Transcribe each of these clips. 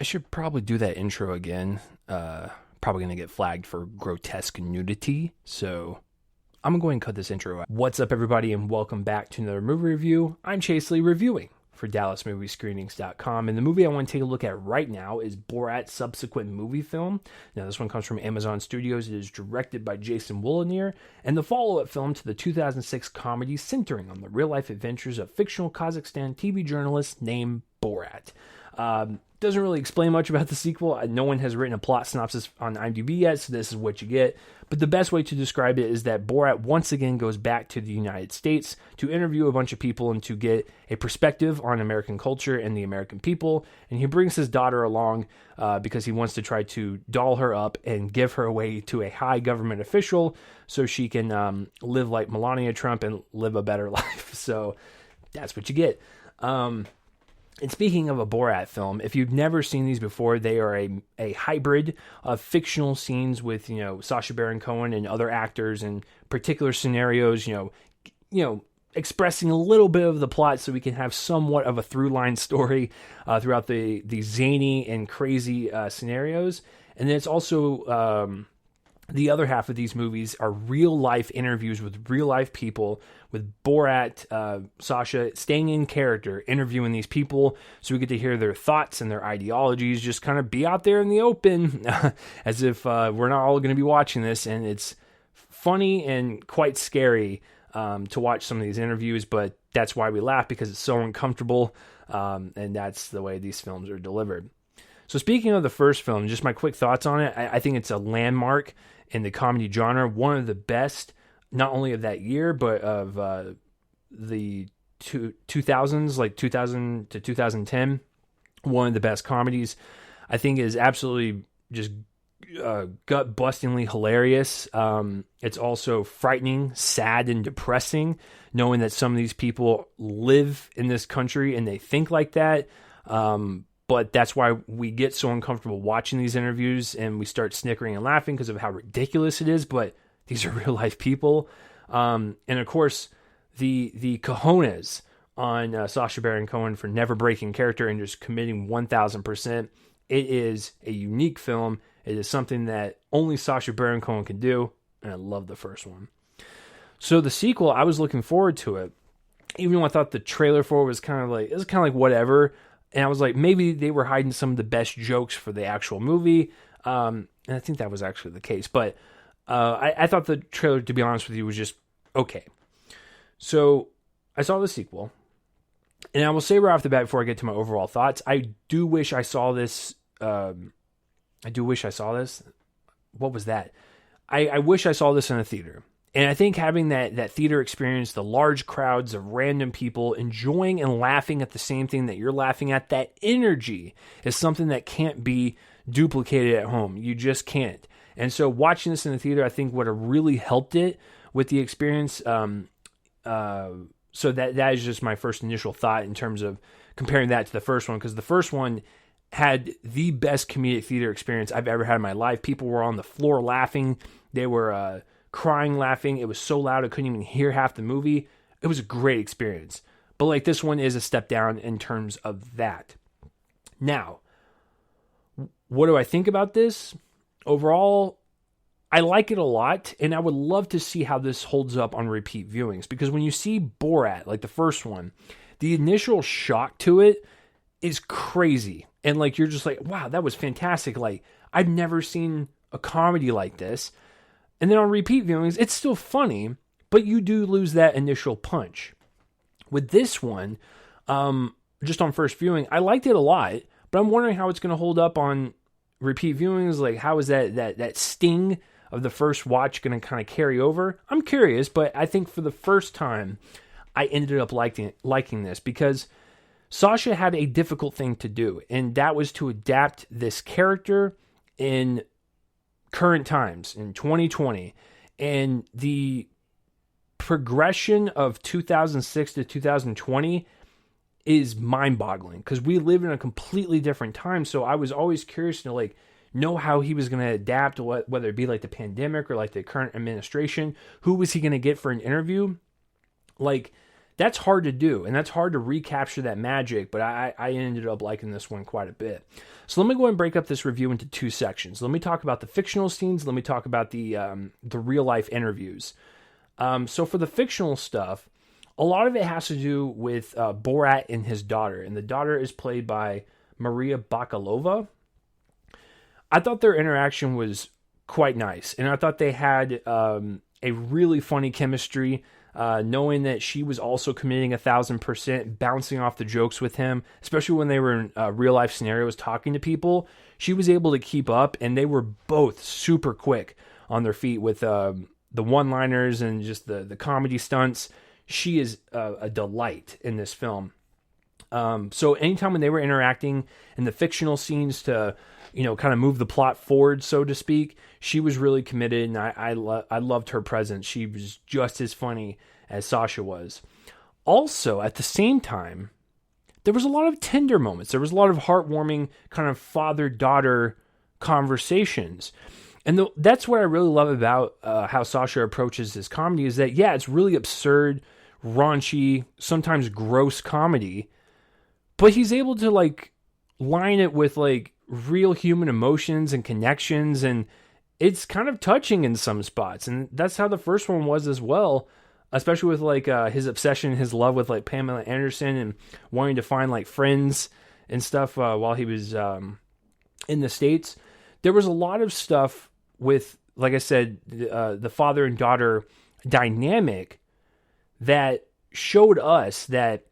should probably do that intro again. Probably going to get flagged for grotesque nudity, so I'm going to go ahead and cut this intro out. What's up, everybody, and welcome back to another movie review. I'm Chase Lee, reviewing for DallasMovieScreenings.com, and the movie I want to take a look at right now is Borat's subsequent Moviefilm. Now, this one comes from Amazon Studios. It is directed by Jason Wolinier, and the follow-up film to the 2006 comedy centering on the real-life adventures of fictional Kazakhstan TV journalist named Borat. Doesn't really explain much about the sequel. No one has written a plot synopsis on IMDb yet, so this is what you get. But the best way to describe it is that Borat once again goes back to the United States to interview a bunch of people and to get a perspective on American culture and the American people. And he brings his daughter along because he wants to try to doll her up and give her away to a high government official so she can live like Melania Trump and live a better life. So that's what you get. And speaking of a Borat film, if you've never seen these before, they are a hybrid of fictional scenes with, Sacha Baron Cohen and other actors in particular scenarios, expressing a little bit of the plot so we can have somewhat of a through line story throughout the zany and crazy scenarios. And then it's also the other half of these movies are real life interviews with real life people, with Borat, Sacha staying in character, interviewing these people, so we get to hear their thoughts and their ideologies, just kind of be out there in the open, as if we're not all going to be watching this. And it's funny and quite scary to watch some of these interviews, but that's why we laugh, because it's so uncomfortable, and that's the way these films are delivered. So speaking of the first film, just my quick thoughts on it, I think it's a landmark in the comedy genre, one of the best, not only of that year, but of the 2000s, like 2000 to 2010, one of the best comedies. I think it is absolutely just gut-bustingly hilarious. It's also frightening, sad, and depressing, knowing that some of these people live in this country and they think like that. But that's why we get so uncomfortable watching these interviews and we start snickering and laughing because of how ridiculous it is. But these are real life people. And of course, the cojones on Sacha Baron Cohen for never breaking character and just committing 1000%. It is a unique film. It is something that only Sacha Baron Cohen can do. And I love the first one. So the sequel, I was looking forward to it. Even though I thought the trailer for it was kind of like whatever. And I was like, maybe they were hiding some of the best jokes for the actual movie. And I think that was actually the case. But I thought the trailer, to be honest with you, was just okay. So I saw the sequel. And I will say right off the bat before I get to my overall thoughts, I do wish I saw this. What was that? I wish I saw this in a theater. And I think having that theater experience, the large crowds of random people enjoying and laughing at the same thing that you're laughing at, that energy is something that can't be duplicated at home. You just can't. And so watching this in the theater, I think would have really helped it with the experience. So that is just my first initial thought in terms of comparing that to the first one, because the first one had the best comedic theater experience I've ever had in my life. People were on the floor laughing. They were crying, laughing. It was so loud I couldn't even hear half the movie. It was a great experience. But this one is a step down in terms of that. Now, what do I think about this? Overall, I like it a lot, and I would love to see how this holds up on repeat viewings, because when you see Borat, like the first one, the initial shock to it is crazy. And you're just like, wow, that was fantastic. I've never seen a comedy like this. And then on repeat viewings, it's still funny, but you do lose that initial punch. With this one, just on first viewing, I liked it a lot, but I'm wondering how it's going to hold up on repeat viewings. How is that sting of the first watch going to kind of carry over? I'm curious, but I think for the first time, I ended up liking this because Sacha had a difficult thing to do, and that was to adapt this character in current times in 2020, and the progression of 2006 to 2020 is mind-boggling because we live in a completely different time. So I was always curious to know how he was going to adapt, whether it be the pandemic or the current administration. Who was he going to get for an interview? that's hard to do, and that's hard to recapture that magic, but I ended up liking this one quite a bit. So let me go ahead and break up this review into two sections. Let me talk about the fictional scenes, let me talk about the real-life interviews. So for the fictional stuff, a lot of it has to do with Borat and his daughter, and the daughter is played by Maria Bakalova. I thought their interaction was quite nice, and I thought they had a really funny chemistry, knowing that she was also committing 1,000%, bouncing off the jokes with him, especially when they were in real life scenarios talking to people. She was able to keep up, and they were both super quick on their feet with the one-liners and just the comedy stunts. She is a delight in this film. So anytime when they were interacting in the fictional scenes to, kind of move the plot forward, so to speak, she was really committed, and I loved her presence. She was just as funny as Sasha was. Also, at the same time, there was a lot of tender moments. There was a lot of heartwarming kind of father-daughter conversations. And that's what I really love about how Sasha approaches this comedy is that, yeah, it's really absurd, raunchy, sometimes gross comedy, but he's able to, line it with, real human emotions and connections, and it's kind of touching in some spots. And that's how the first one was as well, especially with, his obsession, his love with, Pamela Anderson and wanting to find, friends and stuff while he was in the States. There was a lot of stuff with, like I said, the father and daughter dynamic that showed us that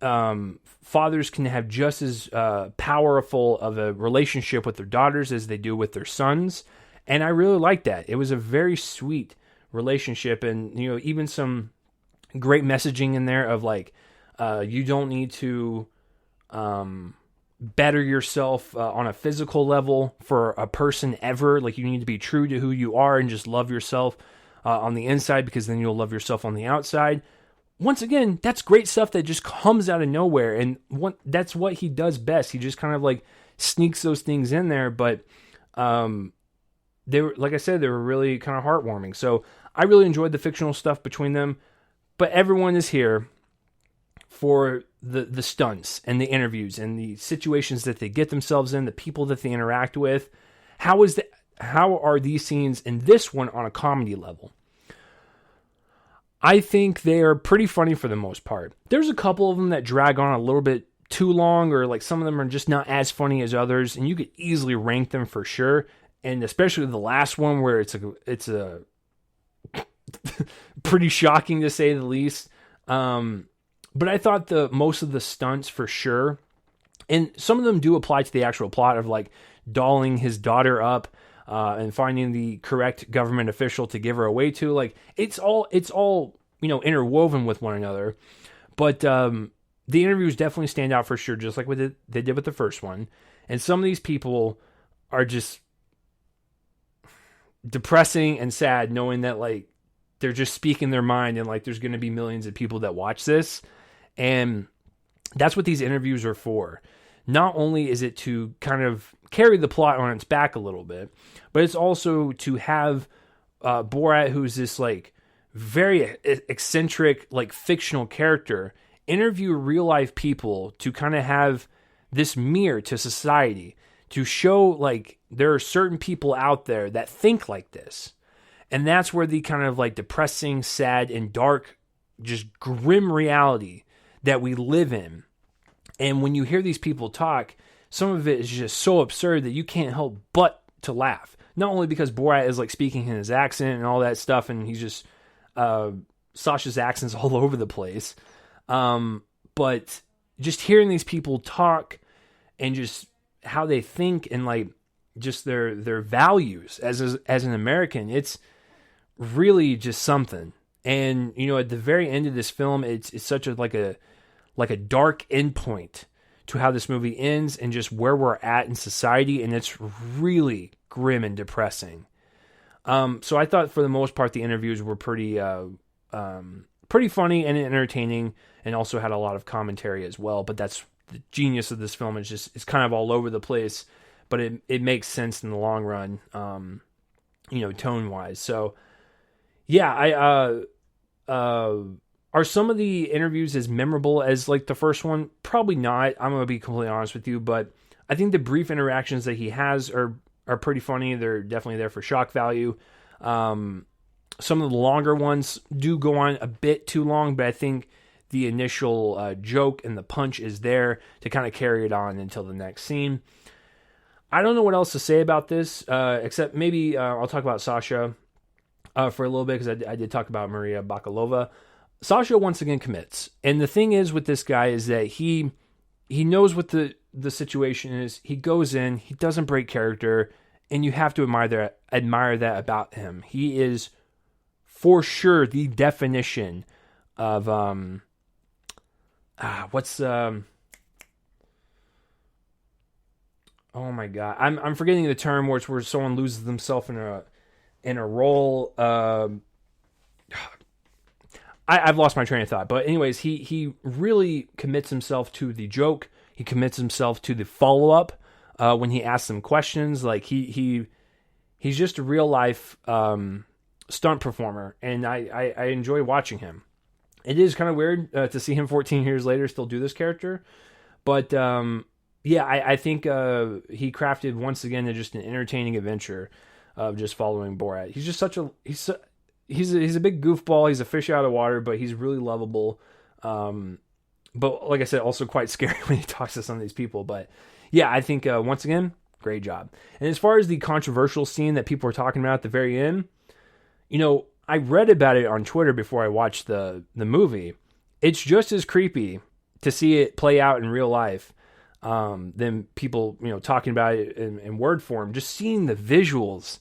fathers can have just as powerful of a relationship with their daughters as they do with their sons. And I really liked that. It was a very sweet relationship, and, even some great messaging in there of you don't need to better yourself on a physical level for a person ever. You need to be true to who you are and just love yourself on the inside, because then you'll love yourself on the outside. Once again, that's great stuff that just comes out of nowhere, and that's what he does best. He just kind of sneaks those things in there, but they were, like I said, they were really kind of heartwarming. So I really enjoyed the fictional stuff between them, but everyone is here for the stunts and the interviews and the situations that they get themselves in, the people that they interact with. How are these scenes in this one on a comedy level? I think they are pretty funny for the most part. There's a couple of them that drag on a little bit too long, or some of them are just not as funny as others, and you could easily rank them for sure. And especially the last one, where it's a pretty shocking to say the least. But I thought most of the stunts for sure, and some of them do apply to the actual plot of dolling his daughter up and finding the correct government official to give her away to. It's all interwoven with one another. But the interviews definitely stand out for sure, just like they did with the first one. And some of these people are just depressing and sad, knowing that they're just speaking their mind, and there's going to be millions of people that watch this. And that's what these interviews are for. Not only is it to kind of carry the plot on its back a little bit, but it's also to have Borat, who's this very eccentric, fictional character, interview real life people to kind of have this mirror to society, to show there are certain people out there that think like this. And that's where the kind of depressing, sad, and dark, just grim reality that we live in. And when you hear these people talk, some of it is just so absurd that you can't help but to laugh. Not only because Borat is speaking in his accent and all that stuff, and he's just Sasha's accent's all over the place, but just hearing these people talk and just how they think and just their values as an American, it's really just something. And at the very end of this film, it's such a dark endpoint to how this movie ends and just where we're at in society, and it's really grim and depressing. So I thought for the most part the interviews were pretty funny and entertaining, and also had a lot of commentary as well. But that's the genius of this film. It's kind of all over the place, but it makes sense in the long run, tone wise. So yeah, Are some of the interviews as memorable as like the first one? Probably not. I'm going to be completely honest with you, but I think the brief interactions that he has are pretty funny. They're definitely there for shock value. Some of the longer ones do go on a bit too long, but I think the initial joke and the punch is there to kind of carry it on until the next scene. I don't know what else to say about this, except maybe I'll talk about Sasha for a little bit, because I did talk about Maria Bakalova. Sasha once again commits. And the thing is with this guy is that he knows what the situation is. He goes in, he doesn't break character, and you have to admire that about him. He is for sure the definition of oh my god, I'm forgetting the term where it's where someone loses themselves in a role. I've lost my train of thought. But anyways, he really commits himself to the joke. He commits himself to the follow-up when he asks them questions. Like, he's just a real-life stunt performer, and I enjoy watching him. It is kind of weird to see him 14 years later still do this character. But, yeah, I think he crafted, once again, just an entertaining adventure of just following Borat. He's just such a... He's a big goofball. He's a fish out of water, but he's really lovable. But like I said, also quite scary when he talks to some of these people. But yeah, I think once again, great job. And as far as the controversial scene that people were talking about at the very end, I read about it on Twitter before I watched the movie. It's just as creepy to see it play out in real life than people talking about it in word form. Just seeing the visuals.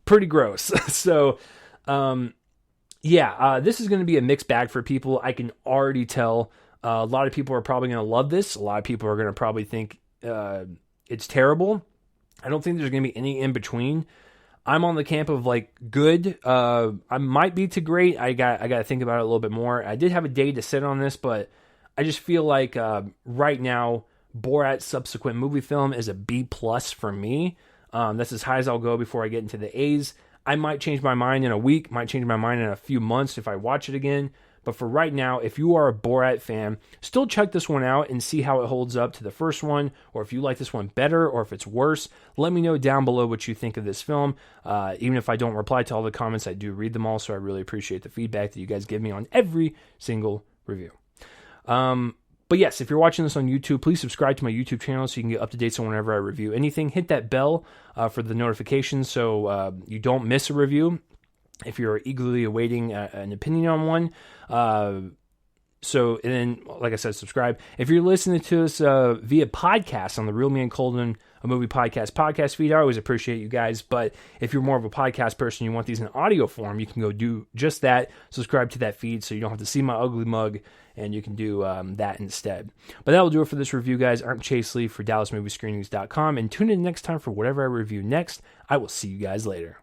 Pretty gross. So, this is going to be a mixed bag for people. I can already tell. A lot of people are probably going to love this. A lot of people are going to probably think it's terrible. I don't think there's going to be any in between. I'm on the camp of like good. I might be to great. I got to think about it a little bit more. I did have a day to sit on this, but I just feel like right now Borat's subsequent movie film is a B+ for me. That's as high as I'll go before I get into the A's. I might change my mind in a week, might change my mind in a few months if I watch it again. But for right now, if you are a Borat fan, still check this one out and see how it holds up to the first one, or if you like this one better, or if it's worse. Let me know down below what you think of this film. Even if I don't reply to all the comments, I do read them all, so I really appreciate the feedback that you guys give me on every single review. But yes, if you're watching this on YouTube, please subscribe to my YouTube channel so you can get up-to-dates on whenever I review anything. Hit that bell for the notifications so you don't miss a review if you're eagerly awaiting an opinion on one. And then, like I said, subscribe. If you're listening to us via podcast on the Real Me and Colden, a movie podcast feed, I always appreciate you guys. But if you're more of a podcast person, you want these in audio form, you can go do just that. Subscribe to that feed so you don't have to see my ugly mug, and you can do that instead. But that will do it for this review, guys. I'm Chase Lee for DallasMovieScreenings.com, and tune in next time for whatever I review next. I will see you guys later.